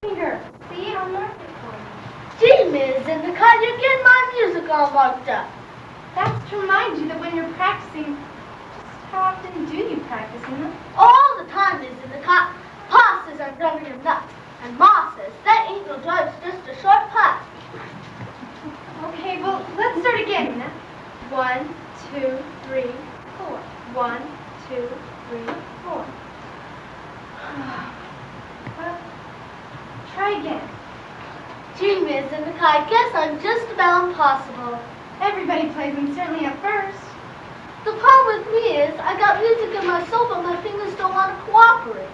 Finger. See, I'll mark it for you. Gee, Miss Endicott, you're getting my music all marked up. That's to remind you that when you're practicing, just how often do you practice, Emma? All the time, Miss Endicott. Pa says I'm driving him nuts. And Ma says that Angel drives just a short putt. Okay, well, let's start again, Emma. 1, 2, 3, 4. 1, 2, 3, 4. Well, try again. Gee, Miss Endicott, I guess I'm just about impossible. Everybody plays them, certainly at first. The problem with me is I got music in my soul, but my fingers don't want to cooperate.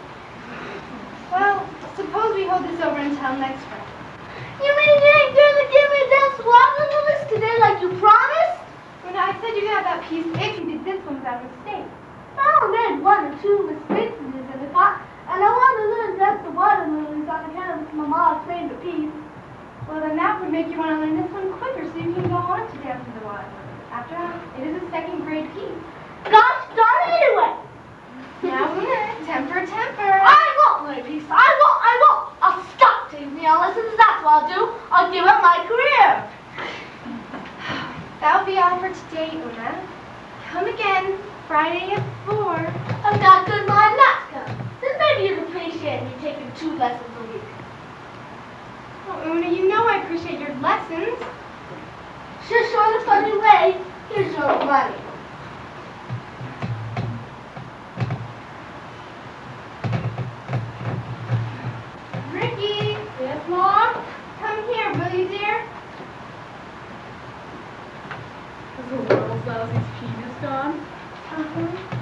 Well, suppose we hold this over until next Friday. You mean you ain't going to give me a dance watermelon list today like you promised? When I said you could have that piece if you did this one without mistake. I only made 1 or 2 mistakes in Miss Endicott, and I want to learn dance the watermelons on account of my Ma explained the piece. Well, then that would make you want to learn this one quicker so you can go on to dance with the watermelon. After all, it is a second grade piece. Gosh darn it anyway! Now, Una, temper. I won't learn a piece. I won't. I'll stop taking piano lessons. That's what I'll do. I'll give up my career. That'll be all for today, Una. Come again, Friday at 4. I've got good mind not to come. Then maybe you'd appreciate me taking 2 lessons a week. Oh, Una, you know I appreciate your lessons. Sure, in a funny way. Here's your money. Ricky! Yes, Mom? Come here, will you, dear? Is the world's lousiest penis gone?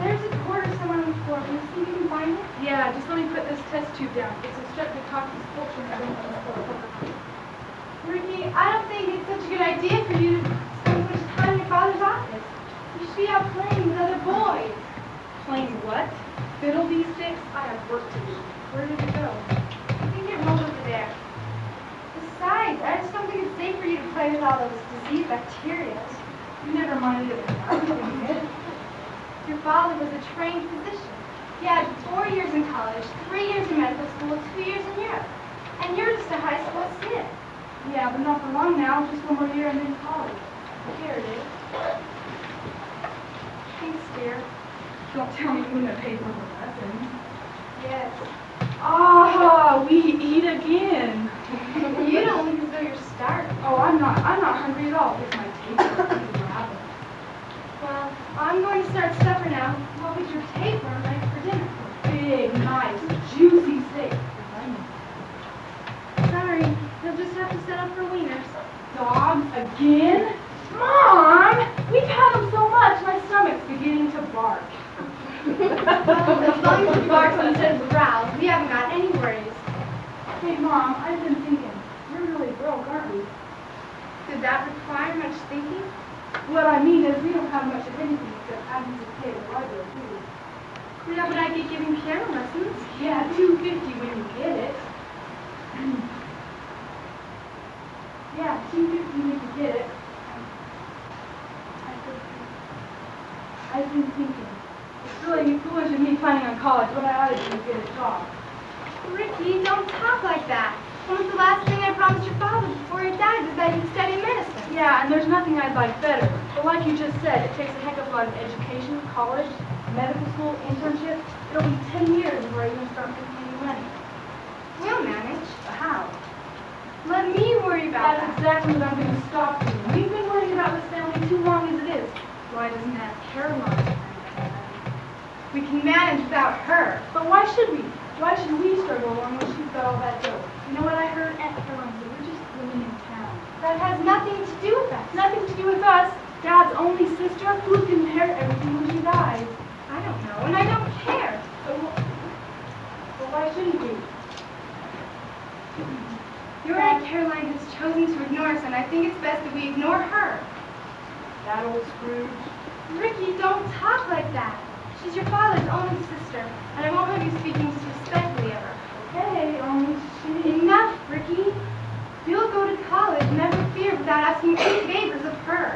There's a quarter somewhere on the floor. Will you see if you can find it? Yeah, just let me put this test tube down. It's a streptococcus culture and I don't know. Ricky, I don't think it's such a good idea for you to spend so much time in your father's office. You should be out playing with other boys. Playing what? Fiddle these sticks? I have work to do. Where did it go? I think it rolled over there. Besides, I just don't think it's safe for you to play with all those disease bacteria. You never minded it when I was doing it. Your father was a trained physician. He had 4 years in college, 3 years in medical school, 2 years in Europe. And you're just a high school student. Yeah, but not for long now. Just 1 more year and then college. Here it is. Thanks, dear. Don't tell me Una paid for the lessons. Yes. Ah, we eat again. You don't look as though you're starving. Oh, I'm not hungry at all. It's my taste for rabbit. Well, I'm going to start supper now. What would your taper like for dinner? Big, nice, juicy steak. Sorry, you'll just have to set up for wieners. Dogs again? Mom! We've had them so much, my stomach's beginning to bark. As long as he barks instead of growls, we haven't got any worries. Hey, Mom, I've been thinking. We're really broke, aren't we? Did that require much thinking? What I mean is we don't have much of anything except having to pay the library fee. Yeah, but I get giving piano lessons. Yeah, $2.50 when you get it. Yeah, $2.50 when you get it. I've been thinking. It's really foolish of me planning on college. What I ought to do is get a job. Ricky, don't talk like that. When was the last thing I promised your father before he died was that he'd study medicine? Yeah, and there's nothing I'd like better. But like you just said, it takes a heck of a lot of education, college, medical school, internship. It'll be 10 years before I even start making any money. We'll manage. How? Let me worry about That's that. exactly what I'm going to stop doing. We've been worrying about this family too long as it is. Why doesn't Aunt Caroline? We can manage without her. But why should we? Why should we struggle along when she's got all that dough? You know what I heard? Aunt Caroline said we're just living in town. That has nothing to do with us. Nothing to do with us. Dad's only sister. Who's going to inherit everything when she dies? I don't know, and I don't care. But why shouldn't we? Your Aunt Caroline has chosen to ignore us, and I think it's best that we ignore her. That old Scrooge. Ricky, don't talk like that. She's your father's only sister, and I won't have you speaking disrespectfully of her. Okay, only she... Enough, Ricky. You'll go to college, never fear, without asking any favors of her.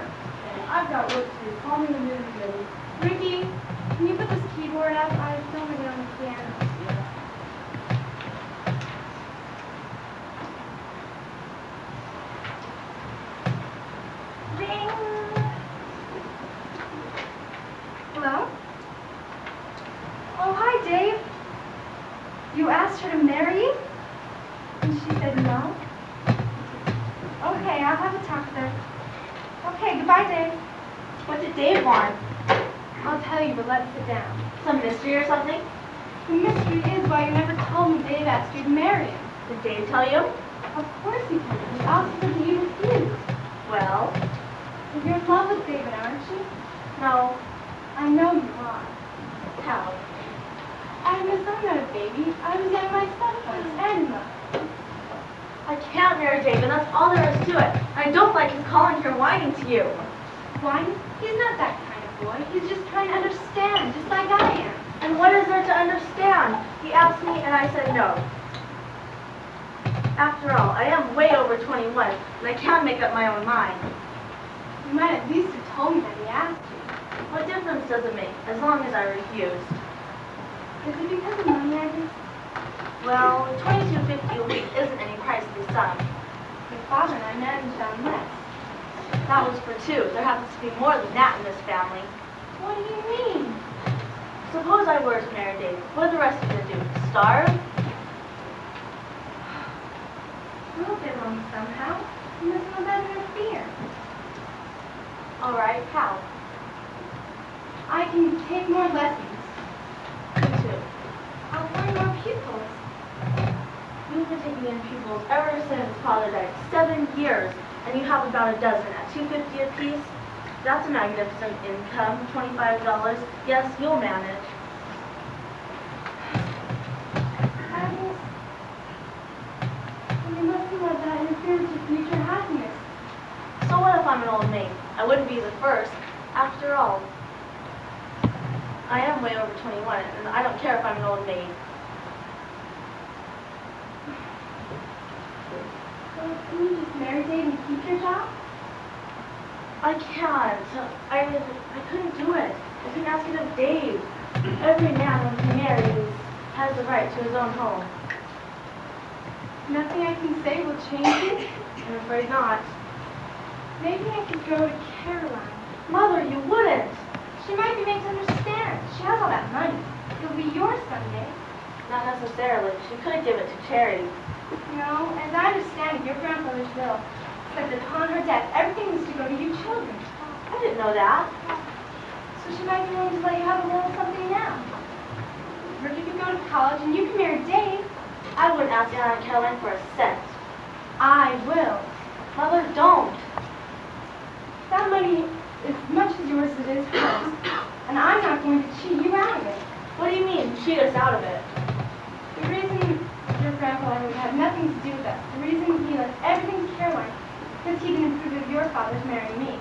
I've got work to do. Call me when you're ready. Ricky, can you put this keyboard up? I don't have it on the piano. You asked her to marry you? And she said no? Okay, I'll have a talk with her. Okay, goodbye, Dave. What did Dave want? I'll tell you, but let's sit down. Some mystery or something? The mystery is why you never told me Dave asked you to marry him. Did Dave tell you? Of course he told me. He also said that you refused. Well, You're in love with David, aren't you? no. I know you are. How? I'm not a baby. I was young myself once, and in love. I can't marry Dave, and that's all there is to it. I don't like his calling here whining to you. Why? He's not that kind of boy. He's just trying to understand, just like I am. And what is there to understand? He asked me, and I said no. After all, I am way over 21, and I can make up my own mind. You might at least have told me that he asked you. What difference does it make, as long as I refused? Is it because of money, I guess? Well, $22.50 a week isn't any pricely sum. Your father and I managed on less. That was for two. There happens to be more than that in this family. What do you mean? Suppose I were to marry Dave. What do the rest of you do? Starve? We'll get along somehow. You must know better than fear. All right, how? I can take more lessons. Me too. I'll find more pupils. You've been taking in pupils ever since Father died. 7 years, and you have about a dozen at $2.50 a piece. That's a magnificent income. $25. Yes, you'll manage. Agnes, you mustn't let that interfere with your future happiness. So what if I'm an old maid? I wouldn't be the first. After all, I am way over 21, and I don't care if I'm an old maid. So can you just marry Dave and keep your job? I can't. I couldn't do it. I couldn't ask it of Dave. Every man when he marries has the right to his own home. Nothing I can say will change it. I'm afraid not. Maybe I could go to Caroline. Mother, you wouldn't. She might be made to understand. She has all that money. It'll be yours someday. Not necessarily. She could give it to charity. No, as I understand it, your grandfather's will said that upon her death, everything was to go to you children. I didn't know that. So she might be willing to let you have a little something now. Richard can go to college and you can marry Dave. I wouldn't ask Aunt Caroline for a cent. I will. Mother, don't. That money is as much as yours as it is hers. And I'm not going to cheat you out of it. What do you mean, cheat us out of it? The reason your grandfather would have nothing to do with us, the reason he left everything to Caroline, because he didn't approve of your father's marrying me.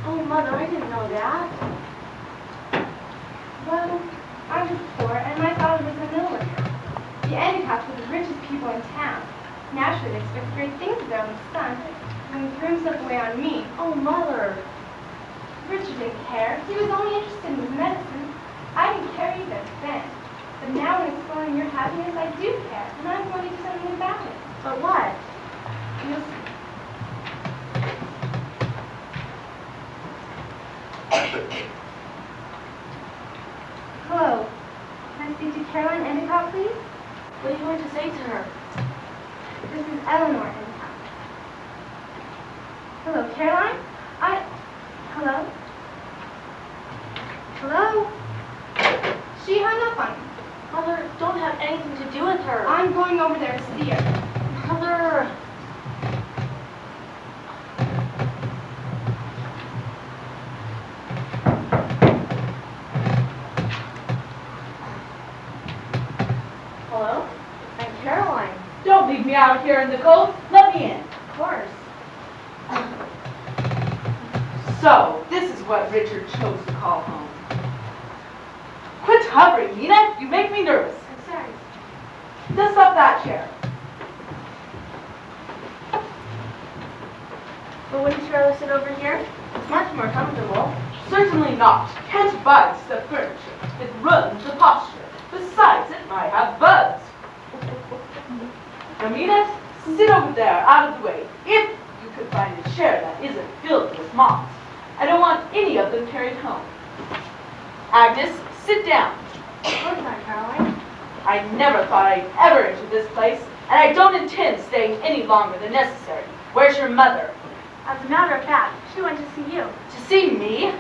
Oh, Mother, I didn't know that. Well, I was poor, and my father was a mill worker. The Endicotts were the richest people in town. Naturally, they expected great things of their only son, and he threw himself away on me. Oh, Mother. Richard didn't care. He was only interested in his medicine. I didn't care either then. But now when it's spoiling your happiness, I do care, and I'm going to do something about it. But what? You'll see. Hello. Can I speak to Caroline Endicott, please? What are you going to say to her? This is Eleanor Endicott. Hello, Caroline? Hello? Hello? She hung up on me. Mother, don't have anything to do with her. I'm going over there to see her. Mother. Hello? I'm Caroline. Don't leave me out here in the cold. Let me in. Of course. So, this is what Richard chose to call home. Quit hovering, Nina. You make me nervous. I'm sorry. Dust up that chair. But wouldn't you rather sit over here? It's much more comfortable. Certainly not. Can't bite the furniture. It ruins the posture. Besides, it might have bugs. Now, Nina, sit over there, out of the way. If you could find a chair that isn't filled with moths. I don't want any of them carried home. Agnes, sit down. Of course not, Caroline. I never thought I'd ever enter this place, and I don't intend staying any longer than necessary. Where's your mother? As a matter of fact, she went to see you. To see me?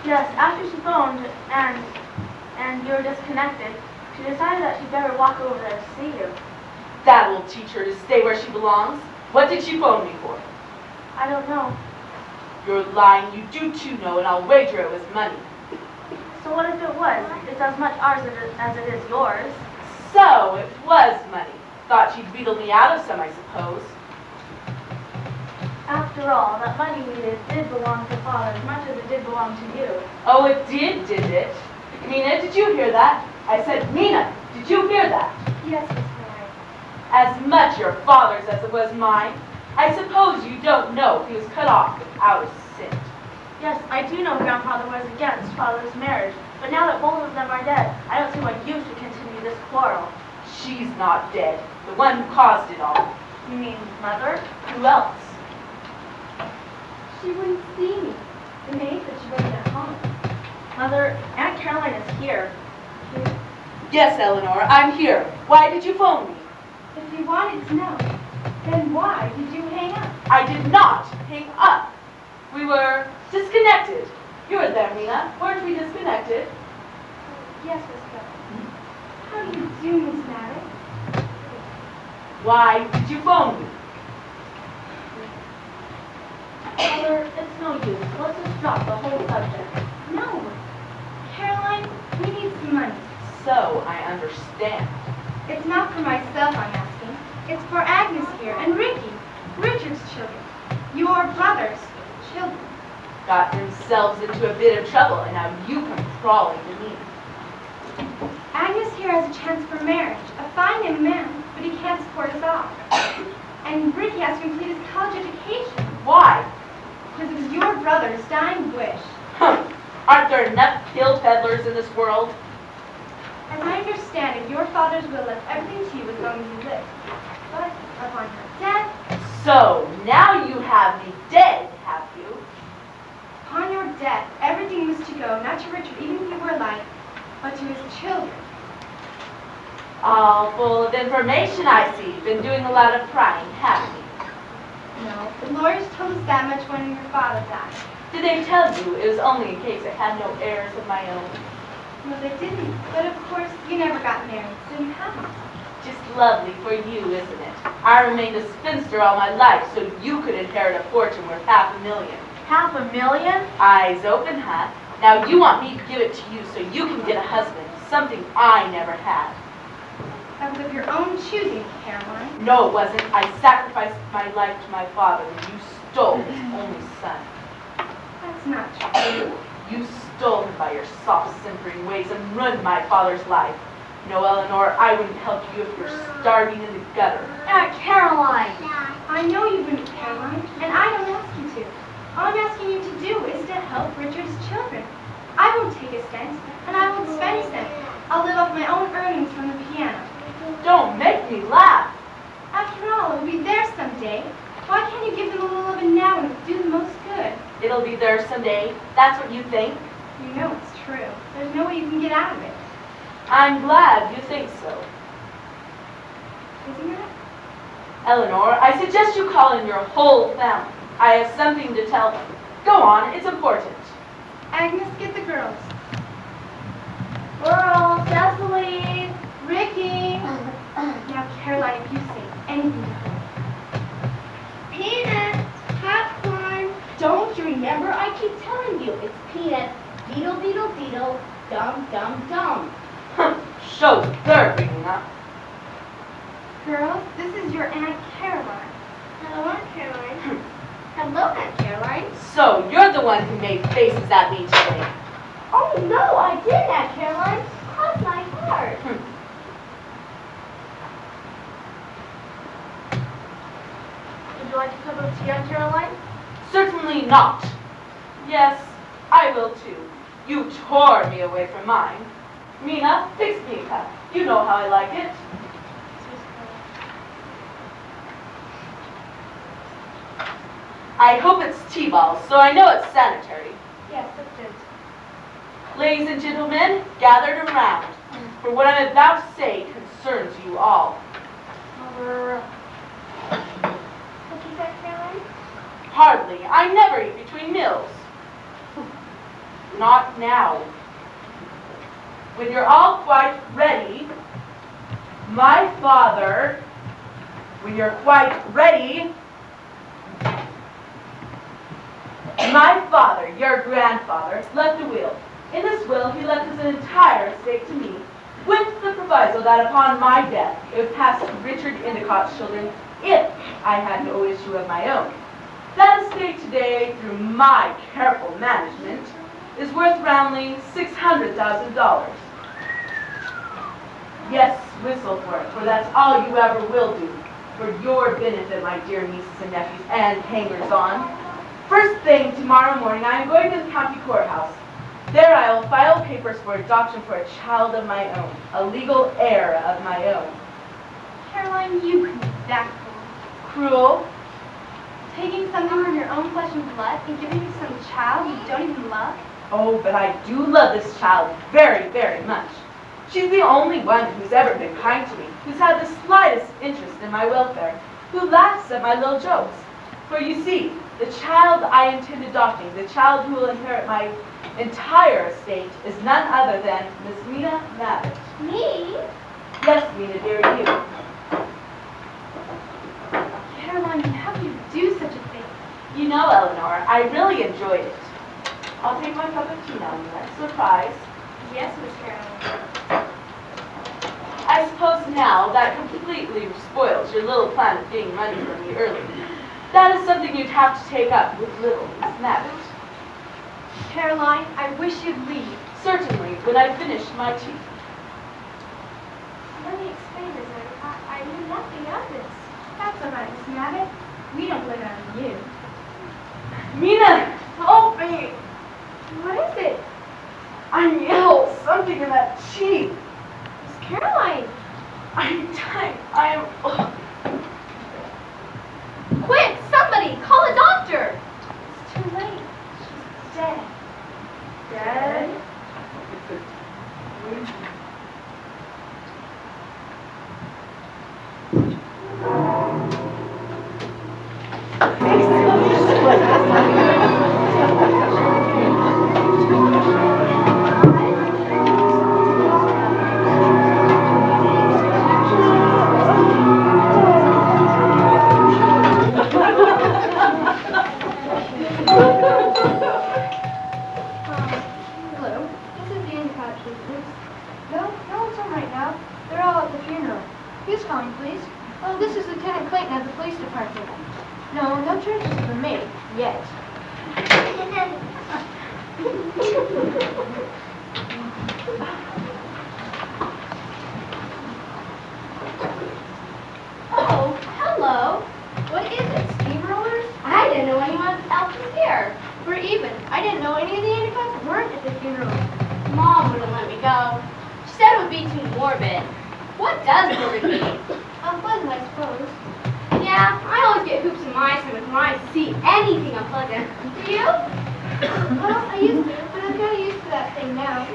Yes, after she phoned and you were disconnected, she decided that she'd better walk over there to see you. That will teach her to stay where she belongs. What did she phone me for? I don't know. You're lying. You do too know, and I'll wager it was money. So what if it was? It's as much ours as it is yours. So it was money. Thought she'd wheedle me out of some, I suppose. After all, that money we needed did belong to Father as much as it did belong to you. Oh, it did it? Mina, did you hear that? I said, Mina, did you hear that? Yes, Miss Mary. As much your father's as it was mine. I suppose you don't know he was cut off without a cent. Yes, I do know Grandfather was against Father's marriage, but now that both of them are dead, I don't see why you should continue this quarrel. She's not dead. The one who caused it all. You mean Mother? Who else? She wouldn't see me. The maid said she wasn't at home. Mother, Aunt Caroline is here. Yes, Eleanor, I'm here. Why did you phone me? If you wanted to know, then why did you hang up? I did not hang up. We were disconnected. You were there, Mina. Weren't we disconnected? Yes, Miss Caroline. How do you do, Miss Mary? Why did you phone me? Mother, it's no use. Let's just drop the whole subject. No. Caroline, we need some money. So I understand. It's not for myself I'm asking. It's for Agnes here and Ricky, Richard's children. Your brother's children. Got themselves into a bit of trouble, and now you come crawling to me. Agnes here has a chance for marriage, a fine young man, but he can't support us all. And Ricky has to complete his college education. Why? Because it was your brother's dying wish. Aren't there enough pill peddlers in this world? As I understand it, your father's will left everything to you as long as you lived. But upon her death, So now you have me dead, have you? upon your death, everything was to go, not to Richard, even if he were alive, but to his children. All full of information, I see. Been doing a lot of prying, haven't you? No, the lawyers told us that much when your father died. Did they tell you it was only in case I had no heirs of my own? No, they didn't. But of course, you never got married, so you haven't. Just lovely for you, isn't it? I remained a spinster all my life, so you could inherit a fortune worth $500,000. $500,000? Eyes open, huh? Now you want me to give it to you so you can get a husband, something I never had. That was of your own choosing, Caroline. No, it wasn't. I sacrificed my life to my father, and you stole his only son. That's not true. You stole him by your soft, simpering ways and ruined my father's life. No, Eleanor, I wouldn't help you if you're starving in the gutter. Aunt Caroline! I know you wouldn't, Caroline, and I don't ask you to. All I'm asking you to do is to help Richard's children. I won't take a cent, and I won't spend a cent. I'll live off my own earnings from the piano. Don't make me laugh. After all, it'll be there someday. Why can't you give them a little of it now and it'll do the most good? It'll be there someday. That's what you think? You know it's true. There's no way you can get out of it. I'm glad you think so. Isn't it? Eleanor, I suggest you call in your whole family. I have something to tell them. Go on, it's important. Agnes, get the girls. Girls, Cecily! Ricky! Now, Caroline, if you say anything to her. Peanuts, popcorn. Don't you remember? I keep telling you, it's peanuts. Beetle, beetle, beetle, dum, dum, dum. Shows they're bringing up. Girls, this is your Aunt Caroline. Hello, Aunt Caroline. Hello, Aunt Caroline. So, you're the one who made faces at me today. Oh, no, I didn't, Aunt Caroline. Cross my heart. Would you like a cup of tea, Aunt Caroline? Certainly not. Yes, I will too. You tore me away from mine. Mina, fix me a cup. You know how I like it. I hope it's T-balls, so I know it's sanitary. Yes, it is. Ladies and gentlemen, gathered around. for what I'm about to say concerns you all. What you said, Caroline? Hardly. I never eat between meals. Not now. When you're all quite ready, my father, when you're quite ready, my father, your grandfather, left a will. In this will, he left his entire estate to me, with the proviso that upon my death, it would pass to Richard Endicott's children if I had no issue of my own. That estate today, through my careful management, is worth roundly $600,000. Yes, whistle for it, for that's all you ever will do, for your benefit, my dear nieces and nephews, and hangers-on. First thing tomorrow morning, I am going to the county courthouse. There I will file papers for adoption for a child of my own, a legal heir of my own. Caroline, you couldn't be that cruel. Cruel? Taking something from your own flesh and blood and giving it to some child you don't even love? Oh, but I do love this child very, very much. She's the only one who's ever been kind to me, who's had the slightest interest in my welfare, who laughs at my little jokes. For you see, the child I intend adopting, the child who will inherit my entire estate, is none other than Miss Mina Mavett. Me? Yes, Mina, dear, you. Caroline, how could you do such a thing? You know, Eleanor, I really enjoyed it. I'll take my cup of tea now, Mina. Surprise. Yes, Miss Caroline. I suppose now that completely spoils your little plan of getting money from me early. That is something you'd have to take up with little Miss Mavett. Caroline, I wish you'd leave. Certainly, when I've finished my tea. Let me explain this. I knew nothing of this. That's all right, Miss Mavett. We don't blame it on you. Mina, help me! What is it? I'm ill. Something in that cheek. Miss Caroline! I'm dying. I am. Oh. Quick! Somebody! Call a doctor! It's too late. She's dead. Dead? Hello, this is the Endicott please. No one's home right now. They're all at the funeral. Who's calling, please? Oh, this is Lieutenant Clayton at the police department. No charges for me, yet. Oh, hello. What is it, steamrollers? I didn't know anyone else was here. We're even. I didn't know any of the Endicotts weren't at the funeral. Mom wouldn't let me go. She said it would be too morbid. What does morbid mean? Unpleasant, I suppose. Yeah, I always get hoops in my stomach when I see anything unpleasant. Do you? Well, I used to, but I'm kind of used to that thing now.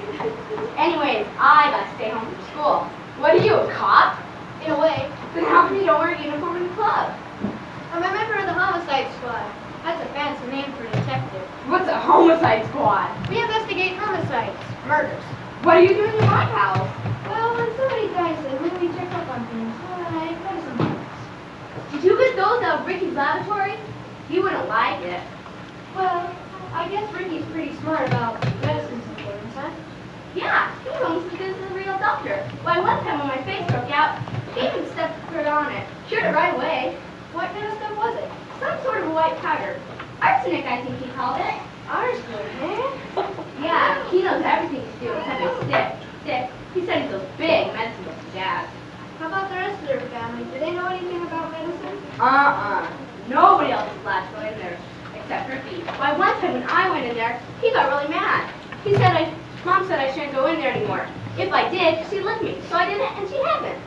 Anyways, I gotta stay home from school. What are you, a cop? In a way. Then how come you don't wear a uniform in the club? I'm a member of the homicide squad. That's a fancy name for a detective. What's a homicide squad? We investigate homicides, murders. What are you doing in my house? Well, when somebody dies, then we check up on things. I play some games. Did you get those out of Ricky's laboratory? He wouldn't like it. Well, I guess Ricky's pretty smart about medicine's importance, huh? Yeah, he's almost as good as a real doctor. Why, one time when my face broke out, he even stepped on it. Cured it right away. What kind of stuff was it? Some sort of a white powder. Arsenic, I think he called it. Arsenic, man. Yeah, he knows everything to do except he's sick. He studies those big medicine books he has. How about the rest of their family? Do they know anything about medicine? Nobody else is allowed to go in there except Ricky. Why, one time when I went in there, he got really mad. Mom said I shouldn't go in there anymore. If I did, she'd lick me. So I didn't, and she hasn't.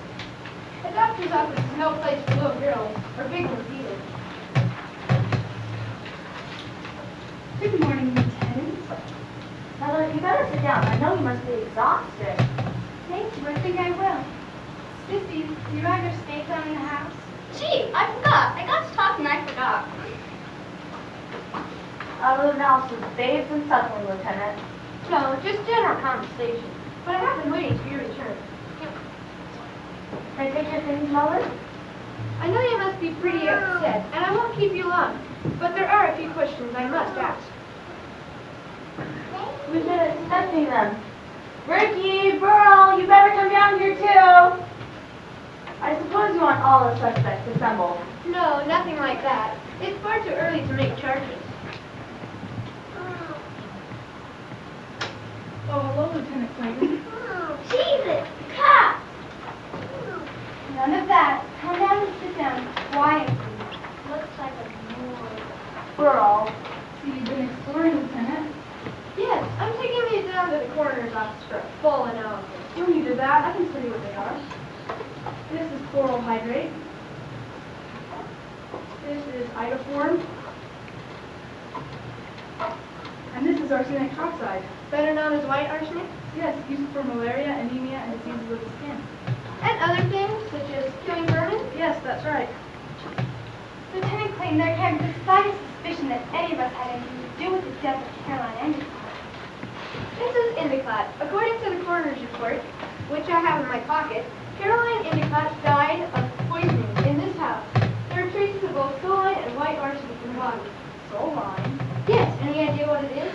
The doctor's office is no place for little girls, or big ones either. Good morning, Lieutenant. Mother, you better sit down. I know you must be exhausted. Thank you, I think I will. Sissy, do you have your snake down in the house? Gee, I forgot. I got to talking and I forgot. Out of the mouths of babes and suckling, Lieutenant. No, just general conversation. But I have been waiting for your return. Can I take your things, Mother? I know you must be pretty upset, and I won't keep you long. But there are a few questions I must ask. We've been expecting them. Ricky, Burl, you better come down here too. I suppose you want all the suspects assembled. No, nothing like that. It's far too early to make charges. Oh, hello, Lieutenant Clayton. Jesus, cat! None of that. Come down and sit down quietly. Looks like a moor. Burl. So you've been exploring, Lieutenant? Yes, I'm taking these down to the coroner's office for a full analysis. When you did that, I can tell you what they are. This is chloral hydrate. This is iodoform. And this is arsenic oxide. Better known as white arsenic. Yes, used for malaria, anemia, and diseases of the skin. And other things, such as killing vermin. Yes, that's right. Lieutenant Clayton, there can't be the slightest suspicion that any of us had anything to do with the death of Caroline Endicott. Mrs. Endicott, according to the coroner's report, which I have in my pocket, Caroline Endicott died of poisoning in this house. There are traces of both soline and white arsenic in the body. Soline? Yes, any idea what it is?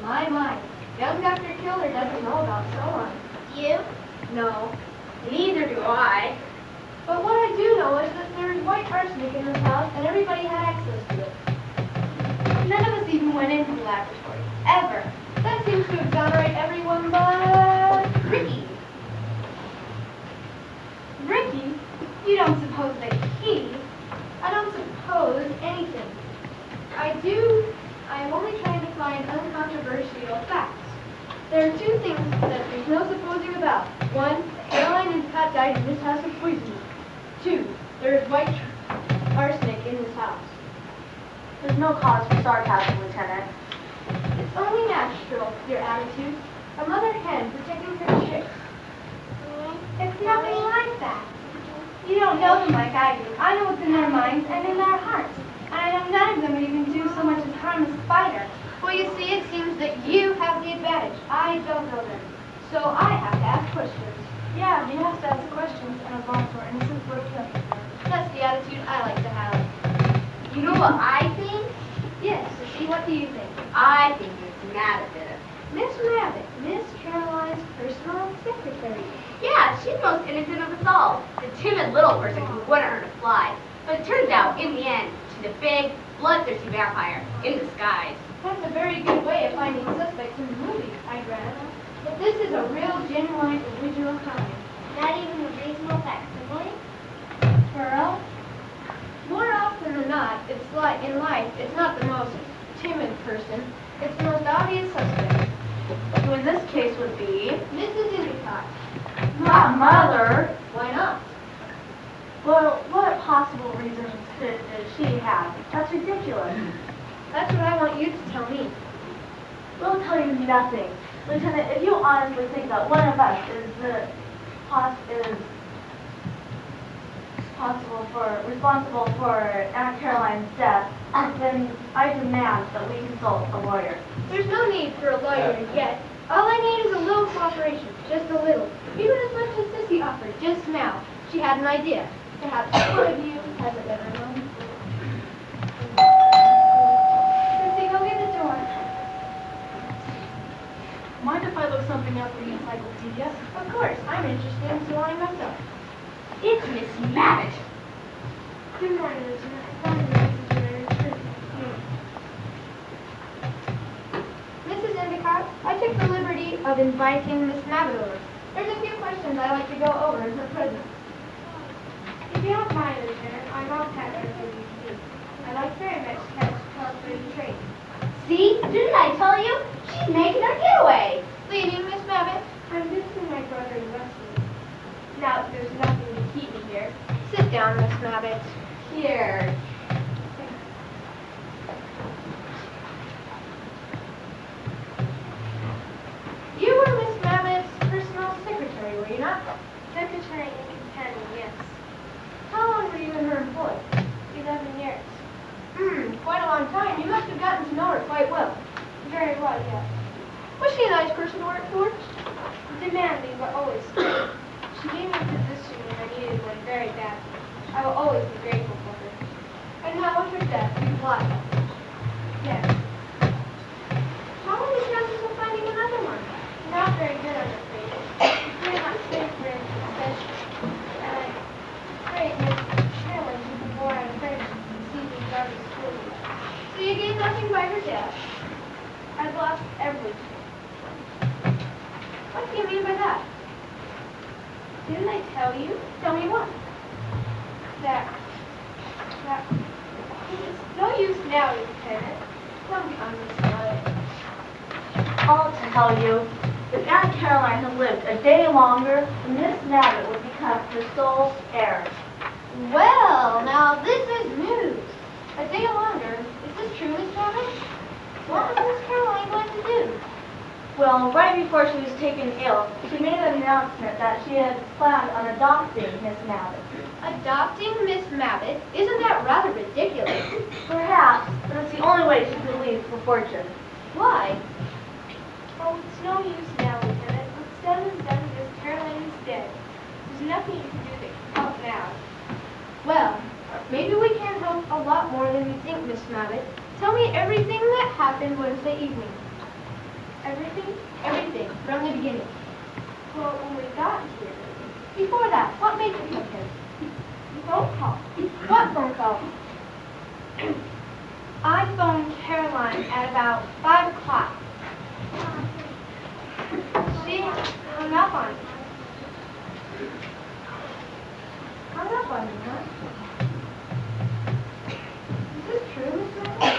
My. Young Dr. Killer doesn't know about soline. You? No. Neither do I. But what I do know is that there is white arsenic in this house and everybody had access to it. None of us even went into the laboratory. Ever. That seems to exonerate everyone but Ricky. Ricky? You don't suppose that he... I don't suppose anything. I'm only trying to find uncontroversial facts. There are two things that there's no supposing about. One, Caroline Endicott died in this house of poisoning. Two, there is white arsenic in this house. There's no cause for sarcasm, Lieutenant. It's only natural, your attitude. A mother hen protecting her chicks. It's nothing like that. You don't know them like I do. I know what's in their minds and in their hearts. And I know none of them would even do so much as harm a spider. Well, you see, it seems that you have the advantage. I don't know them. So I have to ask questions. Yeah, he has to ask questions and absolve for innocent blood killing. That's the attitude I like to have. You know what I think? Yes, Sissy, what do you think? I think Miss Mavitt did it. Miss Rabbit, Miss Caroline's personal secretary. Yeah, she's the most innocent of us all. The timid little person who wouldn't hurt a fly. But it turns out, in the end, she's a big, bloodthirsty vampire in disguise. That's a very good way of finding suspects in the movies, I grant. But this is a real, genuine, original crime. Not even a reasonable facsimile? Pearl? More often than not, in life, it's not the most timid person. It's the most obvious suspect. Who in this case would be... Mrs. Endicott. My mother. Why not? Well, what possible reasons could she have? That's ridiculous. That's what I want you to tell me. We'll tell you nothing. Lieutenant, if you honestly think that one of us is responsible for Aunt Caroline's death, then I demand that we consult a lawyer. There's no need for a lawyer yet. All I need is a little cooperation, just a little. Even as much as Sissy offered just now. She had an idea. Perhaps one of you has a better one. Sissy, go get the door. Mind if I look something up in the encyclopedia? Of course, I'm interested in Soline myself. It's Miss Mavitt. Good morning, Lieutenant. I found the message when I returned. Mrs. Endicott, I took the liberty of inviting Miss Mavitt over. There's a few questions I'd like to go over in her presence. If you don't mind, Lieutenant, I'm all packed for WC. I'd like very much to catch 12:30 train. See? Didn't I tell you? She's making her getaway. Leading, Miss Mavitt. I'm visiting my brother in Weston. Now, there's nothing to keep me here. Sit down, Miss Mavitt. Here. You were Miss Mavitt's personal secretary. I will always be grateful for her. And how was her death? You lied. Yes. How are the chances of finding another one? Not very good, I'm afraid. It's very much safe for intercession. And I'm afraid Miss Caroline will be more out of her season Darby school. So you gained nothing by her death? I've lost everything. What do you mean by that? Didn't I tell you? Tell me what. That it's no use now, Lieutenant. Come on, Miss Violet. I'll tell you, if Aunt Caroline had lived a day longer, Miss Mabbitt would become her sole heir. Well, now this is news. A day longer. Is this true, Miss Mabbitt? What was Miss Caroline going to do? Well, right before she was taken ill, she made an announcement that she had planned on adopting Miss Mabbitt. Adopting Miss Mabbitt? Isn't that rather ridiculous? Perhaps, but it's the only way she could leave for fortune. Why? Oh, it's no use now, Lieutenant. What's done is done. Miss Caroline is dead. There's nothing you can do that can help now. Well, maybe we can help a lot more than you think, Miss Mabbitt. Tell me everything that happened Wednesday evening. Everything? Everything, from the beginning. Well, when we got here, Before that, what made you come here? phone call. What phone call? I phoned Caroline at about 5 o'clock. She hung up on me. Hung up on you, huh? Is this true, Miss Mabbitt?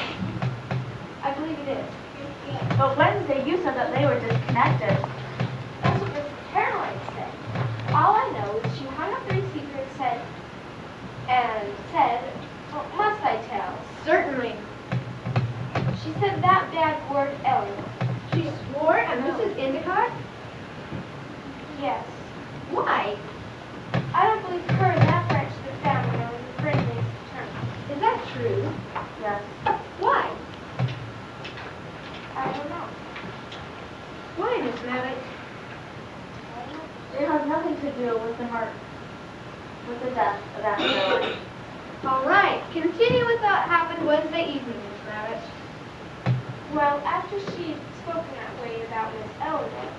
I believe it is. But Wednesday you said that they were disconnected. That's what Miss Caroline said. All I know is she hung up the receiver and said, well, must I tell? Certainly. She said that bad word, Eleanor. She swore at Mrs. Endicott? Yes. Why? I don't believe her and that branch of the family are on the friendliest terms. Is that true? Yes. Why? I don't know. Why, Miss Mabbitt? It has nothing to do with the death of Aunt Caroline. All right, continue with what happened Wednesday evening, Miss Mabbitt. Well, after she'd spoken that way about Miss Eleanor,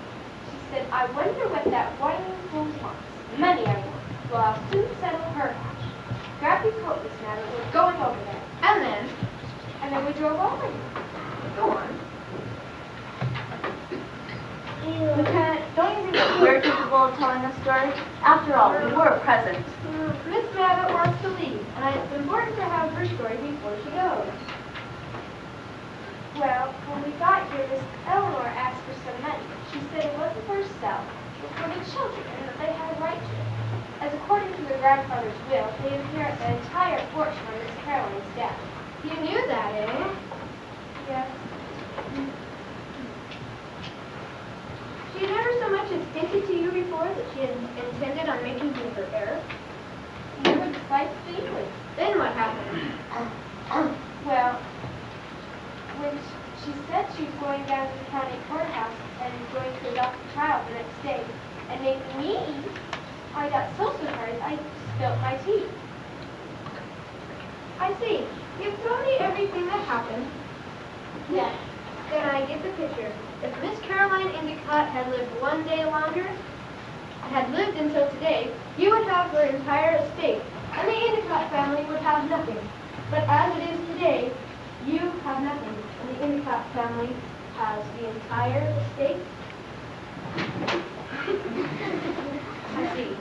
she said, I wonder what that whining fool wants. Money, I want. Well, I'll soon settle her hash. Grab your coat, Miss Mabbitt. We're going over there. And then we drove over here. Go on. Lieutenant, don't you think that we're capable of telling this story? After all, we were present. Miss Mabbitt wants to leave, and it's important to have her story before she goes. Well, when we got here, Miss Eleanor asked for some money. She said it wasn't for herself, it was for the children, and that they had a right to it. As according to their grandfather's will, they inherit the entire fortune on Miss Caroline's death. You knew that, eh? Yes. She never so much as hinted to you before that she had intended on making you her heir? Never the slightest inkling. Then what happened? Well, when she said she was going down to the county courthouse and going to adopt the child the next day, and making me eat, I got so surprised I spilt my tea. I see. You've told me everything that happened. Yes. Then I get the picture. If Miss Caroline Endicott had lived one day longer, had lived until today, you would have her entire estate, and the Endicott family would have nothing. But as it is today, you have nothing, and the Endicott family has the entire estate. I see.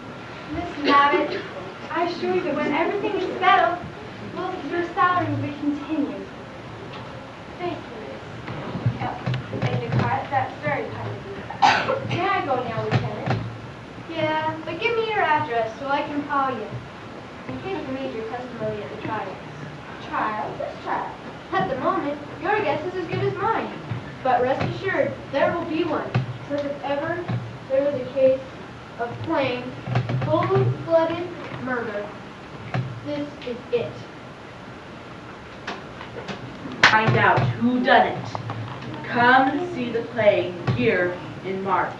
Miss Mabbitt, I assure you that when everything is settled, well, your salary will be continued. Thank you, Miss Endicott. That's very kind of you. May I go now, Lieutenant? Yeah, but give me your address so I can call you, in case you need your testimony at the trial. Trial? This trial? At the moment, your guess is as good as mine. But rest assured, there will be one. Because if ever there was a case of plain, cold-blooded murder, this is it. Find out who done it. Come see the play here in March.